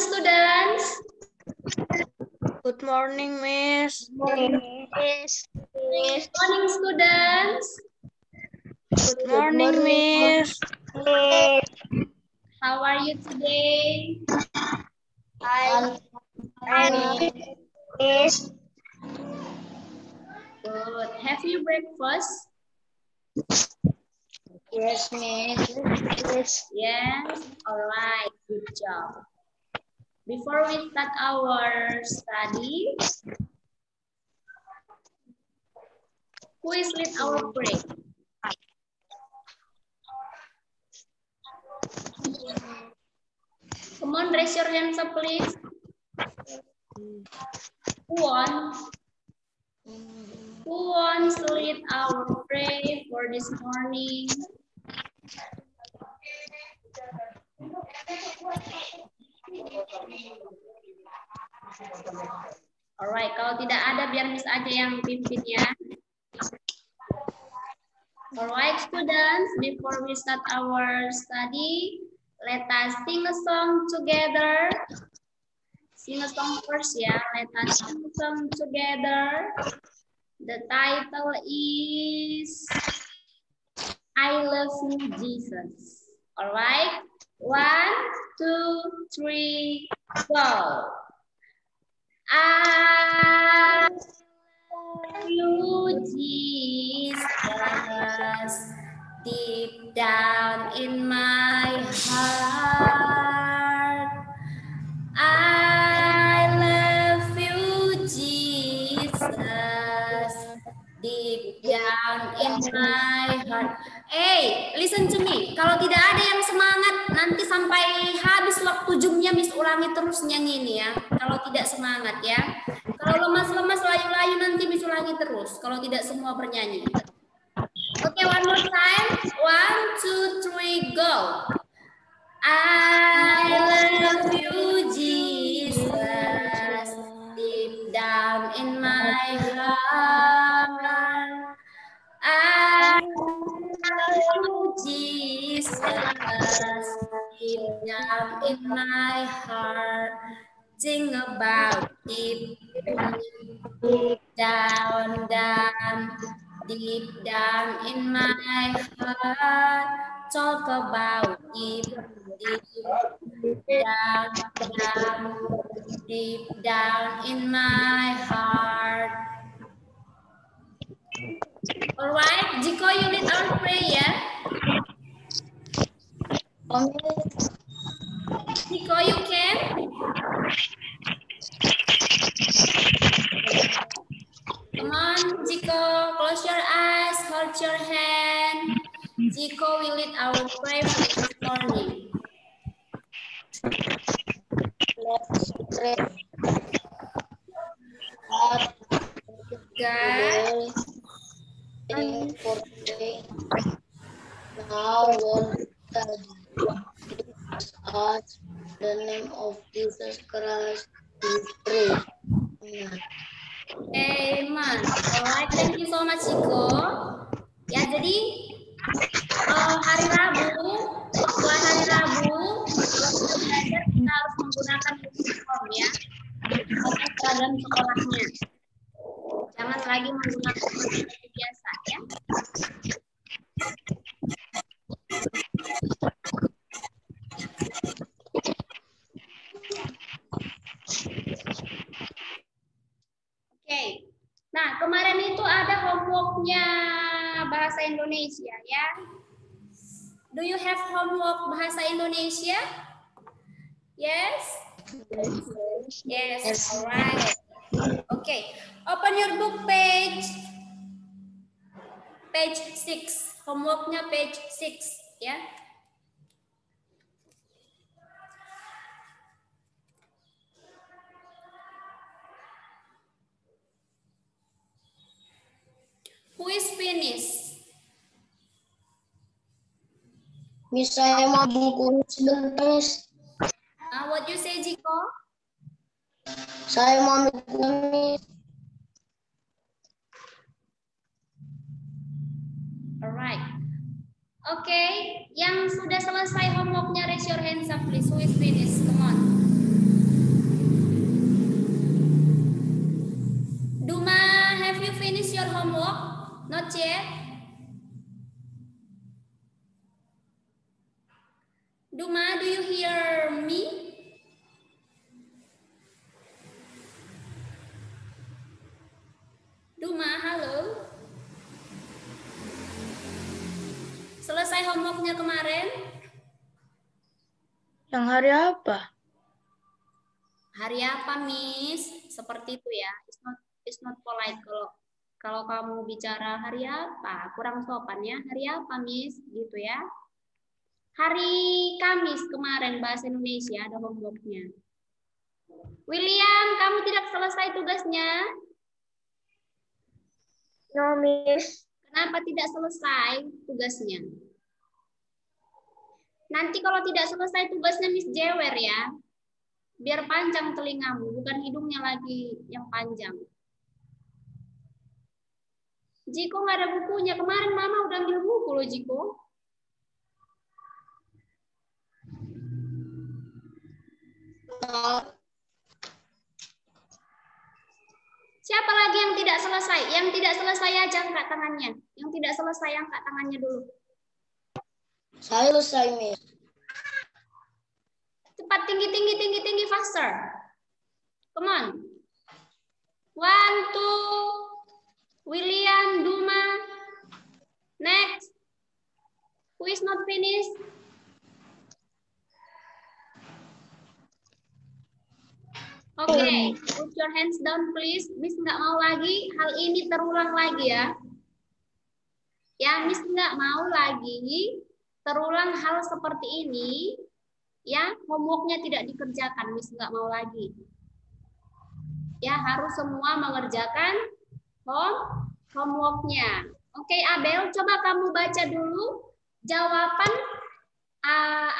students. Good morning, Miss. Good morning, students. Good morning, Miss. How are you today? Good. Have you breakfast? Yes, Miss. Yes. All right. Good job. Before we start our study, who is lead our prayer? Come on, raise your hands up, please. Who wants to lead our prayer for this morning? Alright, kalau tidak ada biar Miss aja yang pimpin ya. Alright, students, before we start our study, let us sing a song together. Sing a song first ya. Let us sing a song together. The title is I Love You, Jesus. Alright, 1, 2, 3, go. I love you, Jesus, deep down in my heart. I love you, Jesus, deep down in my heart. Hey, listen to me. Kalau tidak ada yang semangat, nanti sampai habis waktu jumnya Miss ulangi terus nyanyi ini ya. Kalau tidak semangat ya. Kalau lemas-lemas, layu-layu nanti Miss ulangi terus. Kalau tidak semua bernyanyi. Oke, one more time. 1, 2, 3, go. I love you, Jesus, deep down in my heart. I love you, Jesus, deep down in my heart. Sing about deep down, deep down in my heart. Talk about deep down in my heart. All right, Jiko, you lead our prayer. Jiko, you can. Come on, Jiko, close your eyes, hold your hand. Jiko will lead our prayer for this morning. Let's pray. God, For today. Now, one study. Us, the name of Jesus Christ, we pray. Amen. Amen. Alright, thank you so much, Jiko. Ya, jadi hari Rabu, setelah hari Rabu, waktu belajar kita harus menggunakan uniform ya, atau seragam sekolahnya. Jangan lagi menggunakan seperti biasa ya. Oke. Nah, kemarin itu ada homeworknya bahasa Indonesia ya. Do you have homework bahasa Indonesia? Yes? Yes, alright. Okay, open your book page 6. Homeworknya page 6 ya. Who is finished? Miss, saya mau buku sebentar, Miss. What you say, Jiko? Saya mau buku, Miss. Alright. Oke, yang sudah selesai homeworknya raise your hands up please. Who is finished? Come on. your homework? Not yet? Duma, do you hear me? Duma, halo? Selesai homeworknya kemarin? Yang hari apa? Hari apa, Miss? Seperti itu ya. It's not polite kalau kamu bicara hari apa, kurang sopan ya. Hari apa, Miss? Gitu ya. Hari Kamis kemarin bahasa Indonesia ada homeworknya. William, kamu tidak selesai tugasnya? No, Miss. Kenapa tidak selesai tugasnya? Nanti kalau tidak selesai tugasnya Miss jewer ya. Biar panjang telingamu, bukan hidungnya lagi yang panjang. Jiko nggak ada bukunya. Kemarin Mama udah ambil buku loh, Jiko. Siapa lagi yang tidak selesai? Yang tidak selesai aja angkat tangannya. Yang tidak selesai angkat tangannya dulu. Saya selesai, Miss. Cepat, tinggi, faster. Come on. 1, 2. William, Duma. Next. Who is not finished? Oke, put your hands down please. Miss nggak mau lagi hal ini terulang lagi ya. Ya, Miss nggak mau lagi terulang hal seperti ini. Ya, homeworknya tidak dikerjakan. Miss nggak mau lagi. Ya, harus semua mengerjakan homeworknya. Oke, Abel, coba kamu baca dulu jawaban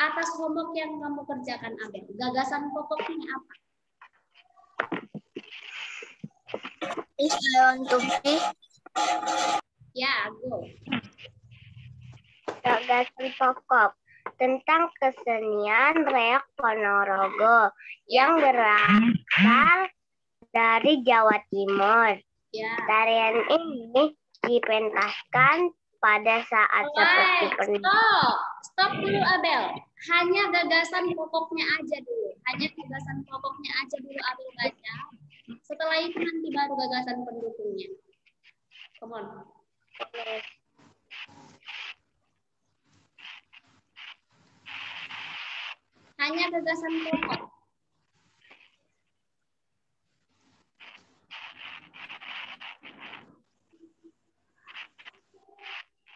atas homework yang kamu kerjakan, Abel. Gagasan pokoknya apa? Miss, I want to be. Ya, go. Gagasan pokok tentang kesenian reok Ponorogo yang berasal dari Jawa Timur. Ya. Tarian ini dipentaskan pada saat seperti pendidikan. Stop dulu, Abel. Hanya gagasan pokoknya aja dulu. Hanya gagasan pokoknya aja dulu Abel baca. Setelah itu nanti baru gagasan pendukungnya. Come on. Hanya gagasan pokok.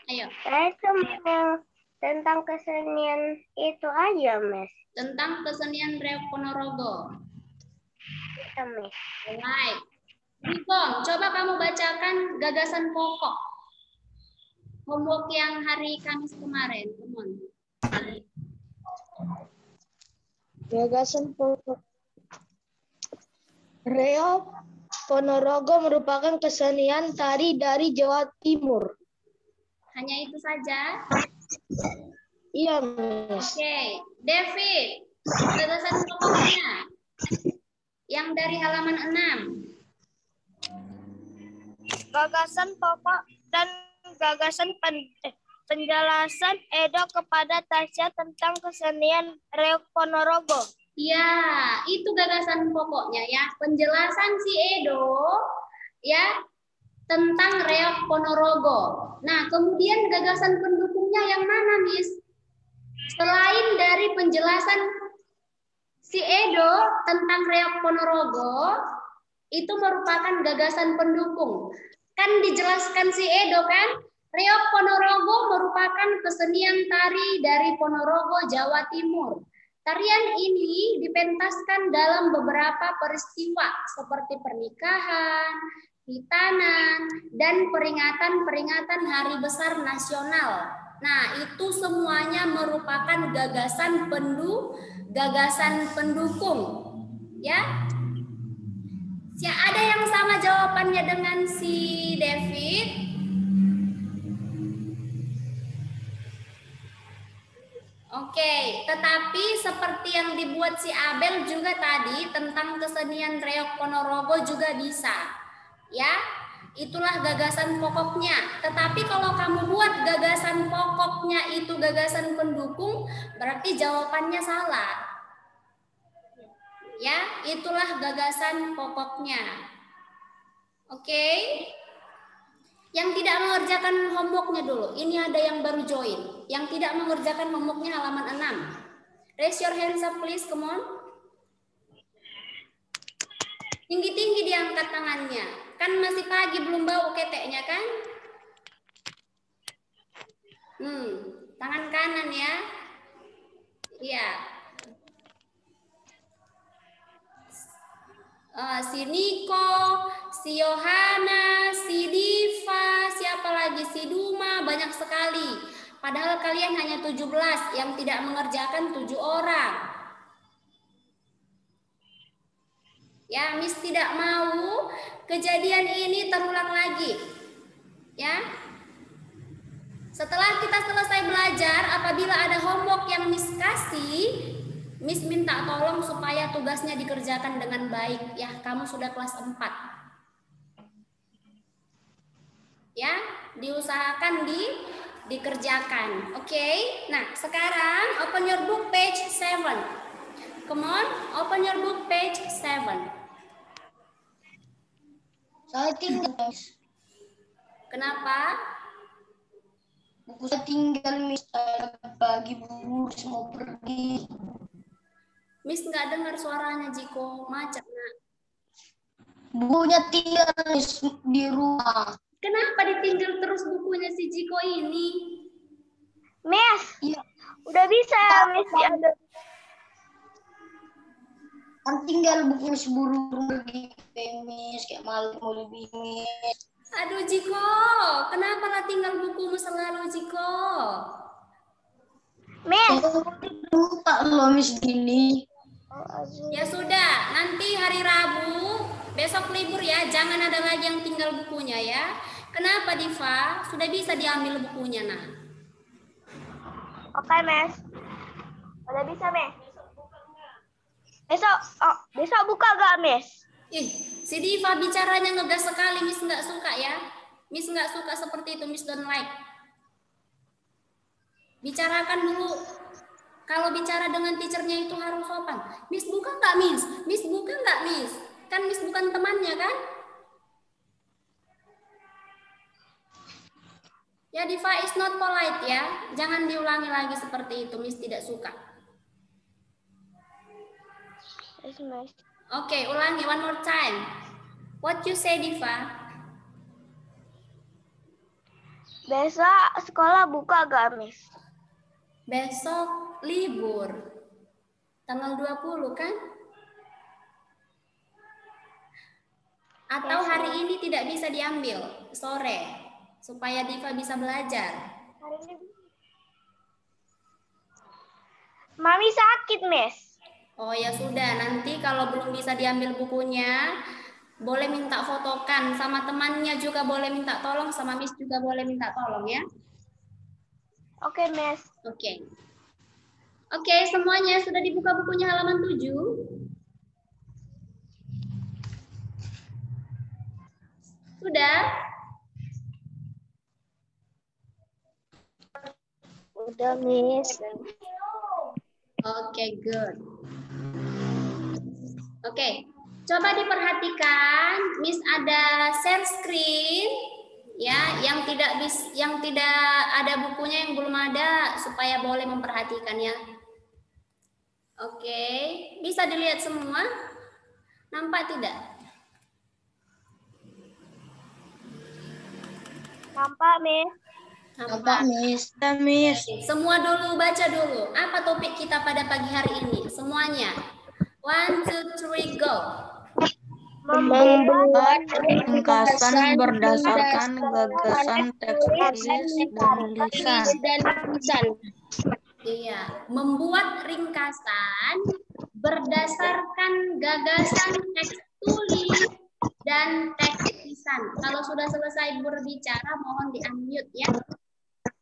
Ayo. Saya cuma tentang kesenian itu aja, Miss. Tentang kesenian reok Ponorogo. Iya, Miss. Alright. Ribong, coba kamu bacakan gagasan pokok. Homework yang hari Kamis kemarin. Come on. Gagasan pokok. Reok Ponorogo merupakan kesenian tari dari Jawa Timur. Hanya itu saja? Iya, Miss. Oke. David, gagasan pokoknya. Yang dari halaman 6. Gagasan pokok dan gagasan penjelasan Edo kepada Tasya tentang kesenian reok Ponorogo. Ya, itu gagasan pokoknya ya. Penjelasan si Edo ya tentang reok Ponorogo. Nah, kemudian gagasan pendukungnya yang mana, Miss? Selain dari penjelasan si Edo tentang reok Ponorogo, itu merupakan gagasan pendukung. Kan dijelaskan si Edo kan, reok Ponorogo merupakan kesenian tari dari Ponorogo, Jawa Timur. Tarian ini dipentaskan dalam beberapa peristiwa seperti pernikahan, hitanan, dan peringatan-peringatan hari besar nasional. Nah, itu semuanya merupakan gagasan pendukung. Ya. Ada yang sama jawabannya dengan si David? Oke, tetapi seperti yang dibuat si Abel juga tadi tentang kesenian reok Ponorogo juga bisa. Ya. itulah gagasan pokoknya. Tetapi kalau kamu buat gagasan pokoknya itu gagasan pendukung, berarti jawabannya salah. Ya, itulah gagasan pokoknya. Oke. Yang tidak mengerjakan homeworknya dulu. Ini ada yang baru join. Yang tidak mengerjakan homeworknya halaman 6. Raise your hands up please, come on. Tinggi-tinggi diangkat tangannya. Kan masih pagi belum bau keteknya kan? Tangan kanan ya. Iya. Si Niko, si Yohana, si Diva, siapa lagi? Si Duma, banyak sekali. Padahal kalian hanya 17, yang tidak mengerjakan 7 orang. Ya, Miss tidak mau kejadian ini terulang lagi. Ya. Setelah kita selesai belajar, apabila ada homework yang Miss kasih, Miss minta tolong supaya tugasnya dikerjakan dengan baik. Ya, kamu sudah kelas 4. Ya, diusahakan dikerjakan. Oke. Nah, sekarang open your book page 7. Come on, open your book page 7. Saya tinggal. Kenapa? Buku saya tinggal, Miss. Pagi buru mau pergi. Miss nggak dengar suaranya, Jiko. Macet, nak. Bukunya tinggal, Miss, di rumah. Kenapa ditinggal terus bukunya si Jiko ini? Miss, Iya. udah bisa ya, Miss diambil. Kan tinggal buku seburu pergi, Miss. Kayak malu mau lebih, Miss. Aduh, Jiko. Kenapa lah tinggal bukumu selalu, Jiko? Miss. Lupa loh, Miss gini. Ya sudah, nanti hari Rabu, besok libur ya, jangan ada lagi yang tinggal bukunya ya. Kenapa, Diva? Sudah bisa diambil bukunya, nah. Oke, Miss. Udah bisa, Miss. Besok buka gak, Miss? Ih, si Diva bicaranya ngegas sekali, Miss nggak suka ya. Miss nggak suka seperti itu, Miss don't like. Bicarakan dulu. Kalau bicara dengan teachernya itu harus sopan. Miss buka nggak, Miss? Miss buka nggak, Miss? Kan Miss bukan temannya kan? Ya, Diva is not polite ya. Jangan diulangi lagi seperti itu, Miss tidak suka. Yes, Miss. Oke, ulangi one more time. What you say, Diva? Besok sekolah buka gak, Miss? Besok libur. Tanggal 20 kan? Atau Yes, hari ini tidak bisa diambil sore supaya Diva bisa belajar. Hari ini Mami sakit, Miss. Oh ya sudah, nanti kalau belum bisa diambil bukunya, boleh minta fotokan, sama temannya juga boleh minta tolong, sama Miss juga boleh minta tolong ya. Oke, Miss. Oke. Oke, semuanya sudah dibuka bukunya halaman 7. Sudah? Udah, Miss. Oke, good. Oke, coba diperhatikan, Miss ada share screen ya, yang tidak ada bukunya, yang belum ada, supaya boleh memperhatikan ya. Oke, bisa dilihat semua? Nampak tidak? Nampak, Miss. Nampak, Miss. Miss. Semua dulu baca dulu. Apa topik kita pada pagi hari ini? Semuanya. 1, 2, 3, go. Membuat ringkasan berdasarkan gagasan teks tulis dan lisan. Iya, membuat ringkasan berdasarkan gagasan teks tulis dan teks lisan. Kalau sudah selesai berbicara, mohon di-unmute ya,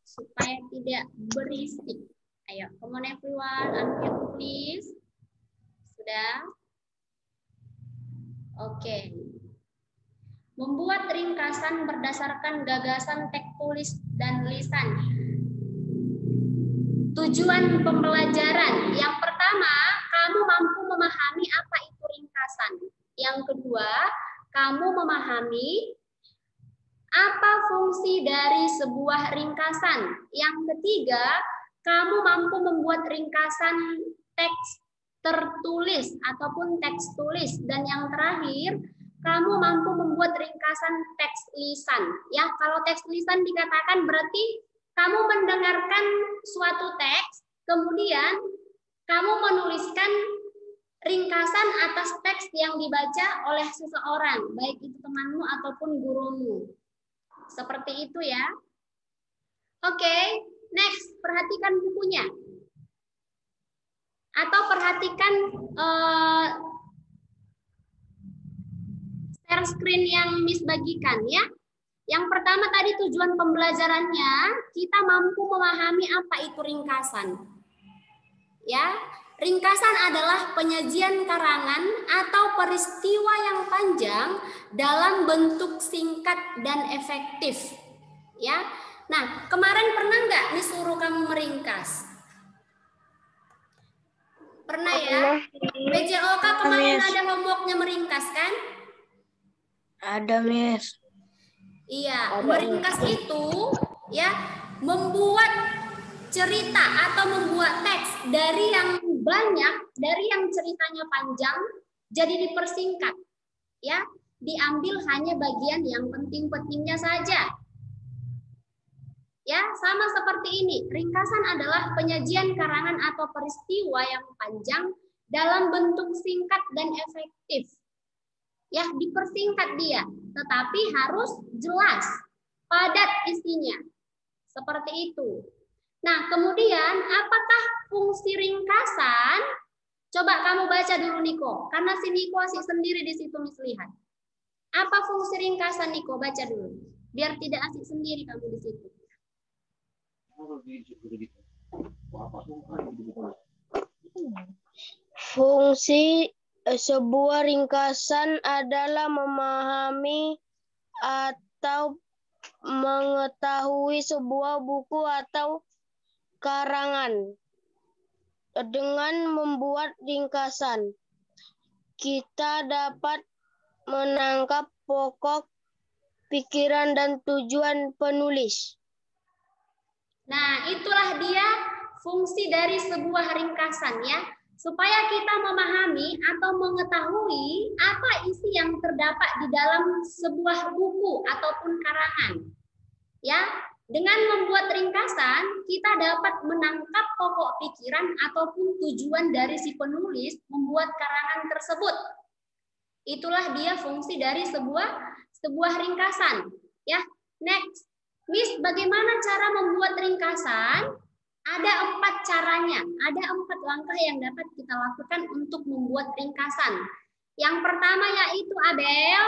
supaya tidak berisik. Ayo, come on everyone, unmute please. Sudah? Oke. Membuat ringkasan berdasarkan gagasan teks tulis dan lisan. Tujuan pembelajaran. Yang pertama, kamu mampu memahami apa itu ringkasan. Yang kedua, kamu memahami apa fungsi dari sebuah ringkasan. Yang ketiga, kamu mampu membuat ringkasan teks tertulis ataupun teks tulis. Dan yang terakhir, kamu mampu membuat ringkasan teks lisan. Ya, kalau teks lisan dikatakan berarti kamu mendengarkan suatu teks, kemudian kamu menuliskan ringkasan atas teks yang dibaca oleh seseorang, baik itu temanmu ataupun gurumu. Seperti itu ya. Oke, next, perhatikan bukunya. Atau perhatikan share screen yang Miss bagikan ya. Yang pertama tadi tujuan pembelajarannya, kita mampu memahami apa itu ringkasan. Ya, ringkasan adalah penyajian karangan atau peristiwa yang panjang dalam bentuk singkat dan efektif. Ya, nah kemarin pernah nggak disuruh kamu meringkas? Pernah ya? BJOK kemarin ada homeworknya meringkas kan? Ada, Miss. Iya, meringkas itu ya membuat cerita atau membuat teks dari yang banyak, dari yang ceritanya panjang jadi dipersingkat. Ya, diambil hanya bagian yang penting-pentingnya saja. Ya, sama seperti ini. Ringkasan adalah penyajian karangan atau peristiwa yang panjang dalam bentuk singkat dan efektif. Ya, dipersingkat dia, tetapi harus jelas, padat isinya. Seperti itu. Nah, kemudian apakah fungsi ringkasan? Coba kamu baca dulu, Niko. Karena si Niko asik sendiri di situ, Miss lihat. Apa fungsi ringkasan, Niko? Baca dulu. Biar tidak asik sendiri kamu di situ. Fungsi sebuah ringkasan adalah memahami atau mengetahui sebuah buku atau karangan. Dengan membuat ringkasan, kita dapat menangkap pokok pikiran dan tujuan penulis. Nah, itulah dia fungsi dari sebuah ringkasan ya. Supaya kita memahami atau mengetahui apa isi yang terdapat di dalam sebuah buku ataupun karangan. Ya, dengan membuat ringkasan, kita dapat menangkap pokok pikiran ataupun tujuan dari si penulis membuat karangan tersebut. Itulah dia fungsi dari sebuah ringkasan. Ya, next. Miss, bagaimana cara membuat ringkasan? Ada 4 caranya, ada 4 langkah yang dapat kita lakukan untuk membuat ringkasan. Yang pertama yaitu Abel,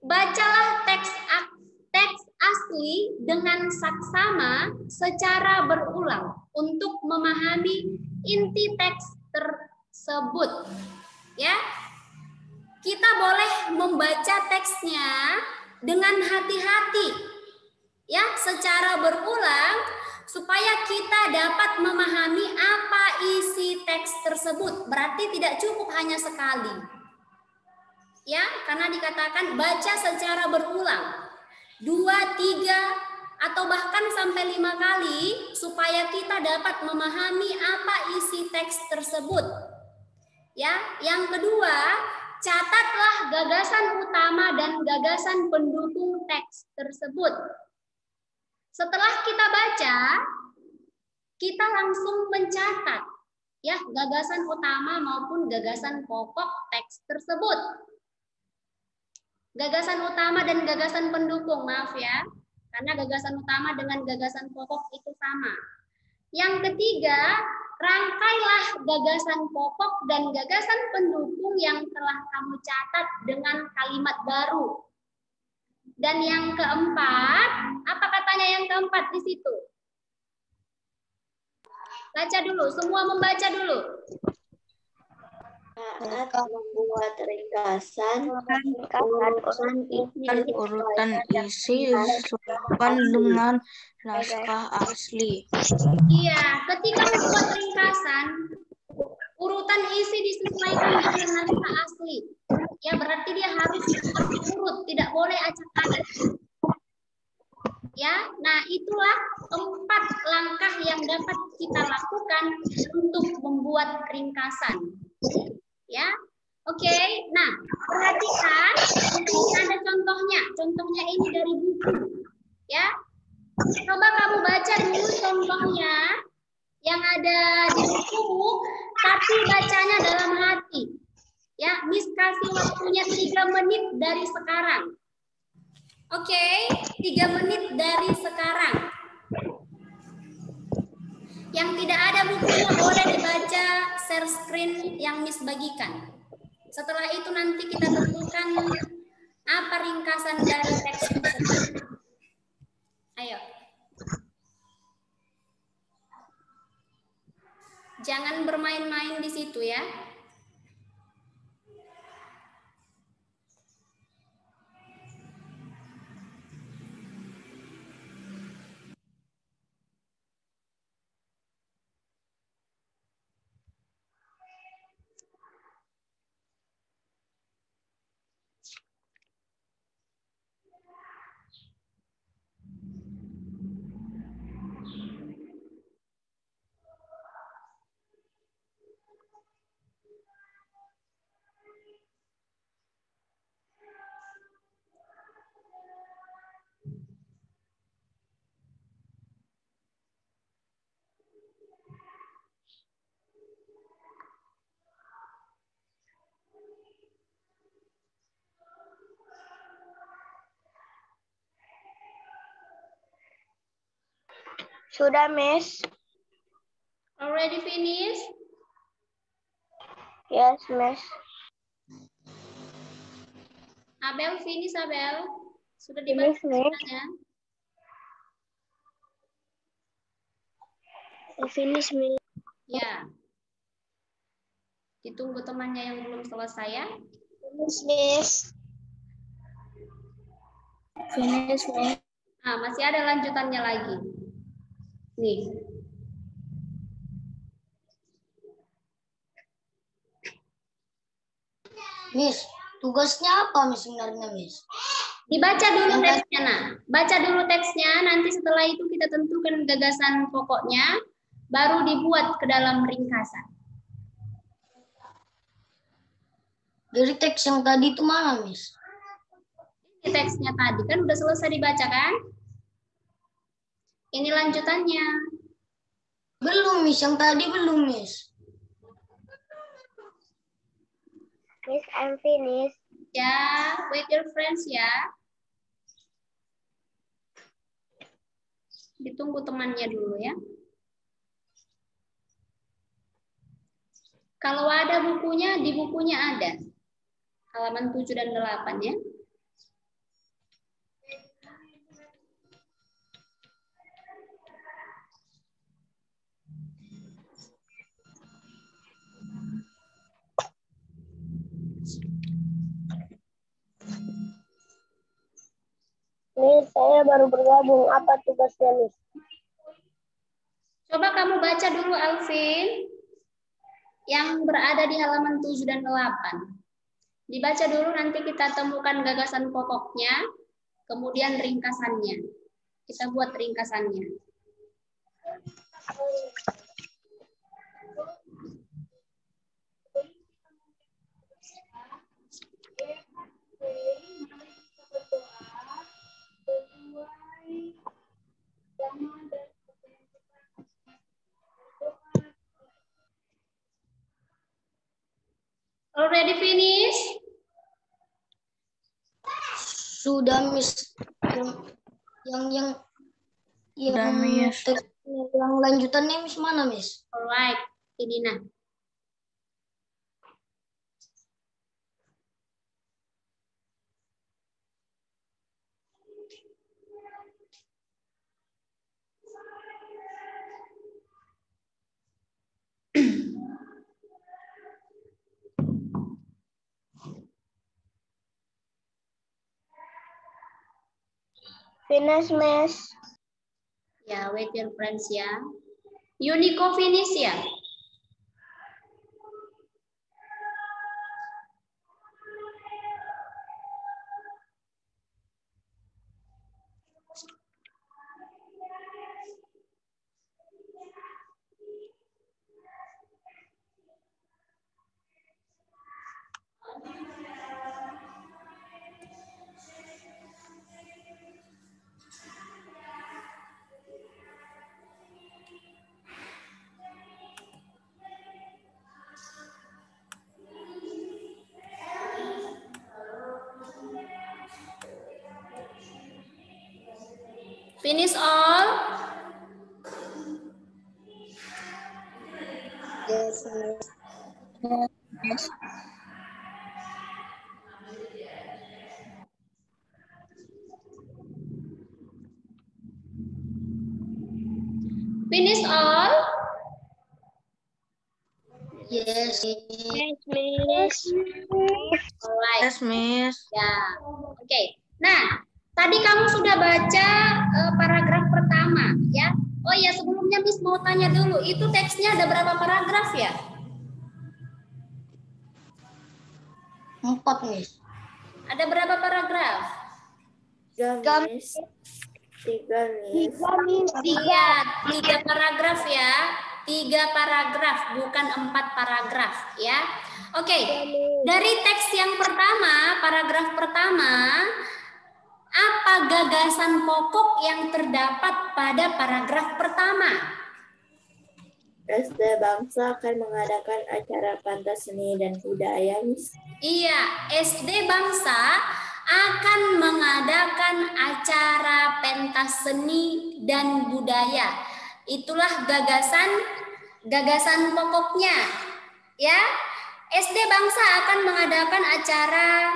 bacalah teks asli dengan saksama secara berulang untuk memahami inti teks tersebut. Ya, kita boleh membaca teksnya dengan hati-hati. Ya, secara berulang supaya kita dapat memahami apa isi teks tersebut. Berarti tidak cukup hanya sekali. Ya, karena dikatakan baca secara berulang. 2, 3 atau bahkan sampai 5 kali supaya kita dapat memahami apa isi teks tersebut. Ya, yang kedua, catatlah gagasan utama dan gagasan pendukung teks tersebut. Setelah kita baca, kita langsung mencatat ya gagasan utama maupun gagasan pokok teks tersebut. Gagasan utama dan gagasan pendukung, maaf ya. Karena gagasan utama dengan gagasan pokok itu sama. Yang ketiga, rangkailah gagasan pokok dan gagasan pendukung yang telah kamu catat dengan kalimat baru. Dan yang keempat, apa katanya yang keempat di situ? Baca dulu, semua membaca dulu. Saat membuat ringkasan, urutan isi sesuaikan dengan naskah asli. Iya, ketika membuat ringkasan, urutan isi disesuaikan dengan naskah asli. Ya, berarti dia harus terurut, tidak boleh acak-acak. Ya, nah itulah 4 langkah yang dapat kita lakukan untuk membuat ringkasan. Ya, oke. Nah, perhatikan, ini ada contohnya. Contohnya ini dari buku. Ya, coba kamu baca dulu contohnya yang ada di buku, tapi bacanya dalam hati. Ya, Miss kasih waktunya 3 menit dari sekarang. Oke, 3 menit dari sekarang. Yang tidak ada bukunya boleh dibaca share screen yang Miss bagikan. Setelah itu nanti kita tentukan apa ringkasan dari teks tersebut. Ayo. Jangan bermain-main di situ ya. Sudah, Miss? Already finished? Yes, Miss. Abel finish, Abel? Sudah Finish, dibaca Miss. semuanya? Finish, Miss. Ya. Ditunggu temannya yang belum selesai ya. Finish, Miss. Finish, Miss. Ah, masih ada lanjutannya lagi. Nih. Miss, tugasnya apa Miss sebenarnya Miss? Dibaca dulu teksnya, nah. Baca dulu teksnya, nanti setelah itu kita tentukan gagasan pokoknya, baru dibuat ke dalam ringkasan. Dari teks yang tadi itu mana Miss? Ini teksnya tadi, kan udah selesai dibaca kan? Ini lanjutannya. Belum Miss, yang tadi belum Miss. Miss, I'm finished. Ya, wait your friends ya. Ditunggu temannya dulu ya. Kalau ada bukunya, di bukunya ada. Halaman 7 dan 8 ya. Miss, saya baru bergabung. Apa tugasnya, Miss? Coba kamu baca dulu Alvin. Yang berada di halaman 7 dan 8. Dibaca dulu, nanti kita temukan gagasan pokoknya, kemudian ringkasannya. Kita buat ringkasannya. Already finished? Sudah Miss. Yang Sudah, Miss. teks yang lanjutannya Miss mana Miss? Alright, ini nah. Finish, Miss. Ya, wait your friends ya. Unico finish ya. Finish all? Yes, Miss. Finish all? Yes, Yes, Miss. Alright. Yes, Miss. Ya, oke. Nah, tadi kamu sudah baca paragraf pertama, ya. Oh ya, sebelumnya Miss mau tanya dulu, itu teksnya ada berapa paragraf ya? 4, Miss. Ada berapa paragraf? 3, Miss. 3, Miss. Tiga paragraf ya. 3 paragraf, bukan 4 paragraf ya. Oke, dari teks yang pertama, paragraf pertama, apa gagasan pokok yang terdapat pada paragraf pertama? SD Bangsa akan mengadakan acara pentas seni dan budaya, Miss. Iya, SD Bangsa akan mengadakan acara pentas seni dan budaya. Itulah gagasan pokoknya. Ya, SD Bangsa akan mengadakan acara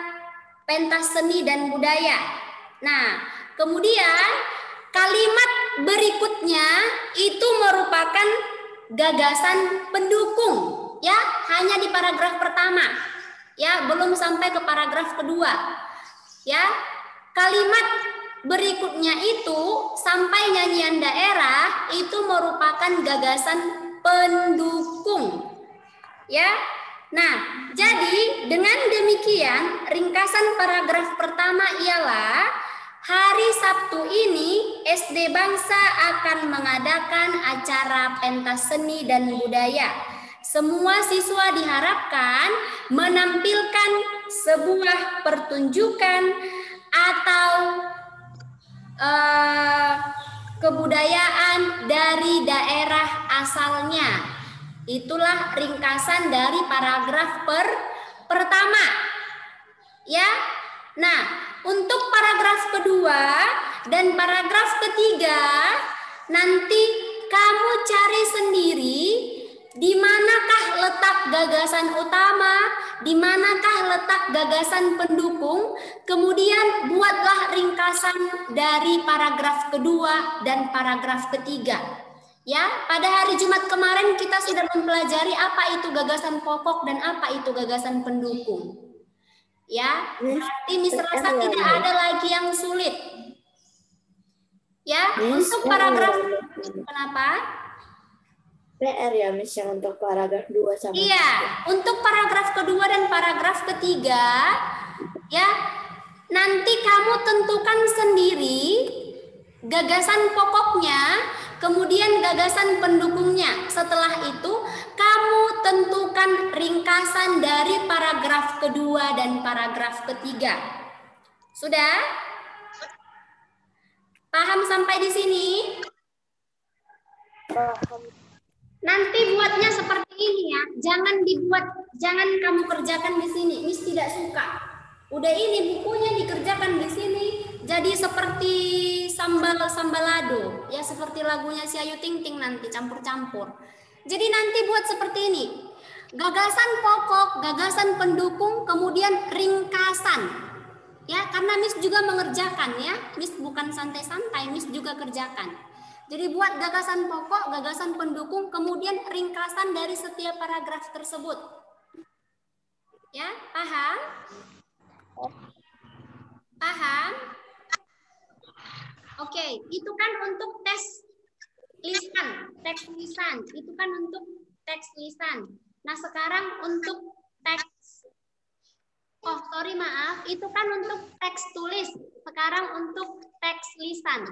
pentas seni dan budaya. Nah, kemudian kalimat berikutnya itu merupakan gagasan pendukung, ya, hanya di paragraf pertama. Ya, belum sampai ke paragraf kedua. Ya, kalimat berikutnya itu sampai nyanyian daerah itu merupakan gagasan pendukung. Ya. Nah, jadi dengan demikian ringkasan paragraf pertama ialah hari Sabtu ini SD Bangsa akan mengadakan acara pentas seni dan budaya. Semua siswa diharapkan menampilkan sebuah pertunjukan atau kebudayaan dari daerah asalnya. Itulah ringkasan dari paragraf pertama. Ya. Nah, untuk paragraf kedua dan paragraf ketiga nanti kamu cari sendiri di manakah letak gagasan utama, di manakah letak gagasan pendukung, kemudian buatlah ringkasan dari paragraf kedua dan paragraf ketiga. Ya, pada hari Jumat kemarin kita sudah mempelajari apa itu gagasan pokok dan apa itu gagasan pendukung. Ya, berarti Miss rasa tidak ada lagi yang sulit. Ya, untuk paragraf kenapa? PR ya, Miss, yang untuk paragraf 2 sama 3. Iya, untuk paragraf kedua dan paragraf ketiga, ya, nanti kamu tentukan sendiri gagasan pokoknya, kemudian gagasan pendukungnya. Setelah itu, kamu tentukan ringkasan dari paragraf kedua dan paragraf ketiga. Sudah? Paham sampai di sini? Nanti buatnya seperti ini ya. Jangan kamu kerjakan di sini. Miss tidak suka. Udah ini bukunya dikerjakan di sini. Jadi seperti sambalado. Ya seperti lagunya si Ayu Ting Ting nanti campur-campur. Jadi nanti buat seperti ini. Gagasan pokok, gagasan pendukung, kemudian ringkasan. Ya, karena Miss juga mengerjakan ya. Miss bukan santai-santai, Miss juga kerjakan. Jadi buat gagasan pokok, gagasan pendukung, kemudian ringkasan dari setiap paragraf tersebut. Ya, paham? Paham? Oke, itu kan untuk tes lisan, teks lisan. Itu kan untuk teks lisan. Nah, sekarang untuk teks, oh sorry maaf, itu kan untuk teks tulis. Sekarang untuk teks lisan.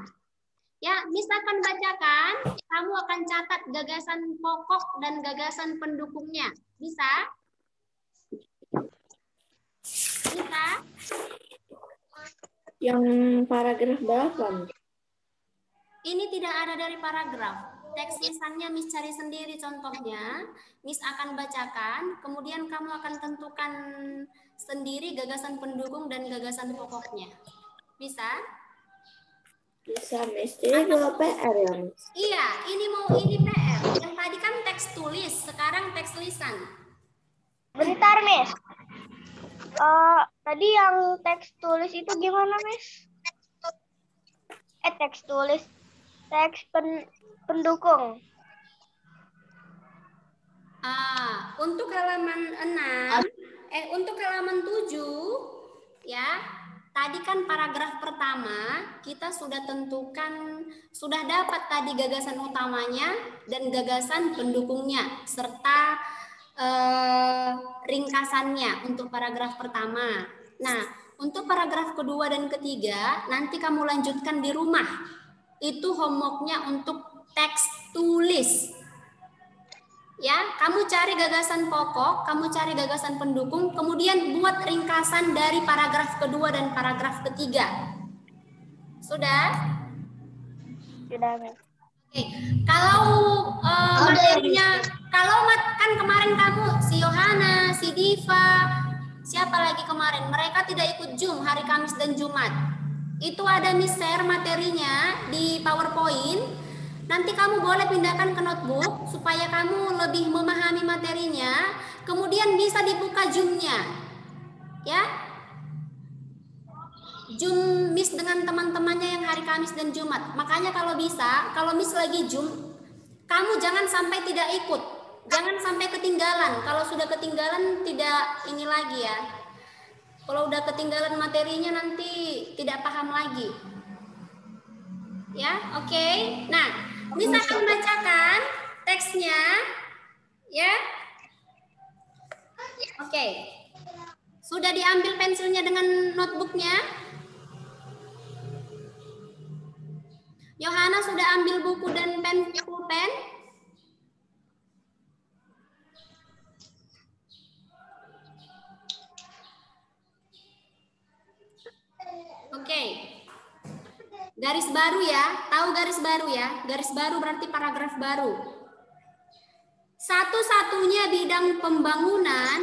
Ya, Miss akan bacakan, kamu akan catat gagasan pokok dan gagasan pendukungnya. Bisa? Bisa? Yang paragraf berapa? Ini tidak ada dari paragraf. Teks lisannya Miss cari sendiri contohnya. Miss akan bacakan, kemudian kamu akan tentukan sendiri gagasan pendukung dan gagasan pokoknya. Bisa? Bisa, Miss. Jadi 2 PR ya, Miss? Iya, ini PR. Yang tadi kan teks tulis, sekarang teks lisan. Bentar, Miss. Tadi yang teks tulis itu gimana, Miss? Teks tulis. Teks pendukung. Untuk halaman 6, untuk halaman 7, ya, tadi kan paragraf pertama, kita sudah tentukan, sudah dapat tadi gagasan utamanya dan gagasan pendukungnya, serta ringkasannya untuk paragraf pertama. Nah, untuk paragraf kedua dan ketiga, nanti kamu lanjutkan di rumah. Itu homeworknya untuk teks tulis. Ya, kamu cari gagasan pokok, kamu cari gagasan pendukung, kemudian buat ringkasan dari paragraf kedua dan paragraf ketiga. Sudah? Sudah, Miss. Oke. Kalau materinya, kan kemarin kamu si Yohana, si Diva, siapa lagi kemarin? Mereka tidak ikut Zoom hari Kamis dan Jumat. Itu ada Miss share materinya di PowerPoint. Nanti kamu boleh pindahkan ke notebook supaya kamu lebih memahami materinya. Kemudian bisa dibuka Zoom-nya. Ya. Zoom Miss dengan teman-temannya yang hari Kamis dan Jumat. Makanya kalau bisa, kalau Miss lagi Zoom, kamu jangan sampai tidak ikut. Jangan sampai ketinggalan. Kalau sudah ketinggalan tidak ini lagi ya. Kalau udah ketinggalan materinya nanti tidak paham lagi. Ya, oke. Nah, Miss akan bacakan teksnya. Ya. Oke. Sudah diambil pensilnya dengan notebooknya? Yohana sudah ambil buku dan pulpen? Oke. Garis baru ya, tahu garis baru ya? Garis baru berarti paragraf baru. Satu-satunya bidang pembangunan,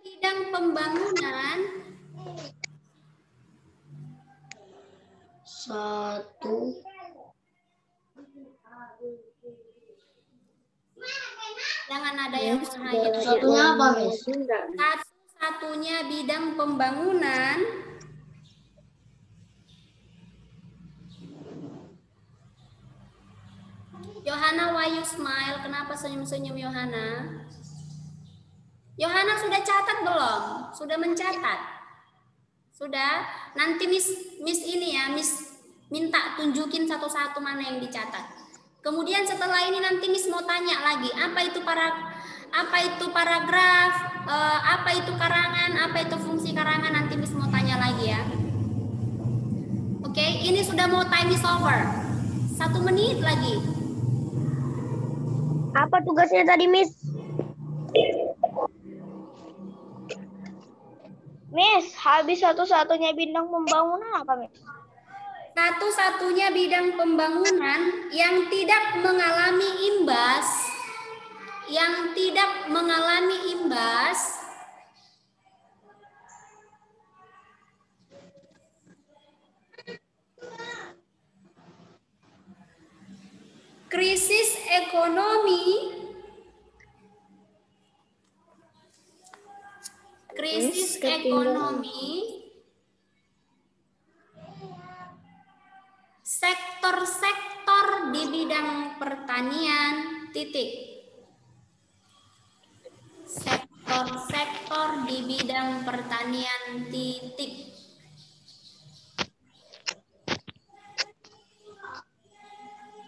bidang pembangunan, jangan ada yang menghayal. Satunya apa, Miss? Satu-satunya bidang pembangunan Yohana, why you smile? Kenapa senyum-senyum Yohana? Yohana sudah catat belum? Sudah mencatat? Sudah? Nanti Miss ini ya, Miss minta tunjukin satu-satu mana yang dicatat. Kemudian setelah ini nanti Miss mau tanya lagi, apa itu paragraf, apa itu karangan, apa itu fungsi karangan, nanti Miss mau tanya lagi ya. Oke, ini sudah mau time is over. 1 menit lagi. Apa tugasnya tadi, Miss? Miss, habis satu-satunya bidang pembangunan apa, Miss? Satu-satunya bidang pembangunan yang tidak mengalami imbas, krisis ekonomi, sektor-sektor di bidang pertanian, sektor-sektor di bidang pertanian titik.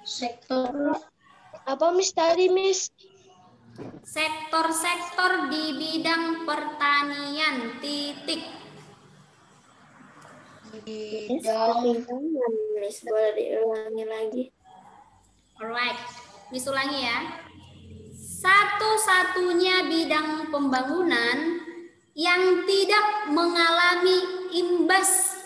Sektor Apa Miss tadi Miss? Sektor-sektor di bidang pertanian titik. Miss, bidang ketinggalan, Miss. Boleh diulangi lagi. Alright, Miss ulangi ya. Satu-satunya bidang pembangunan yang tidak mengalami imbas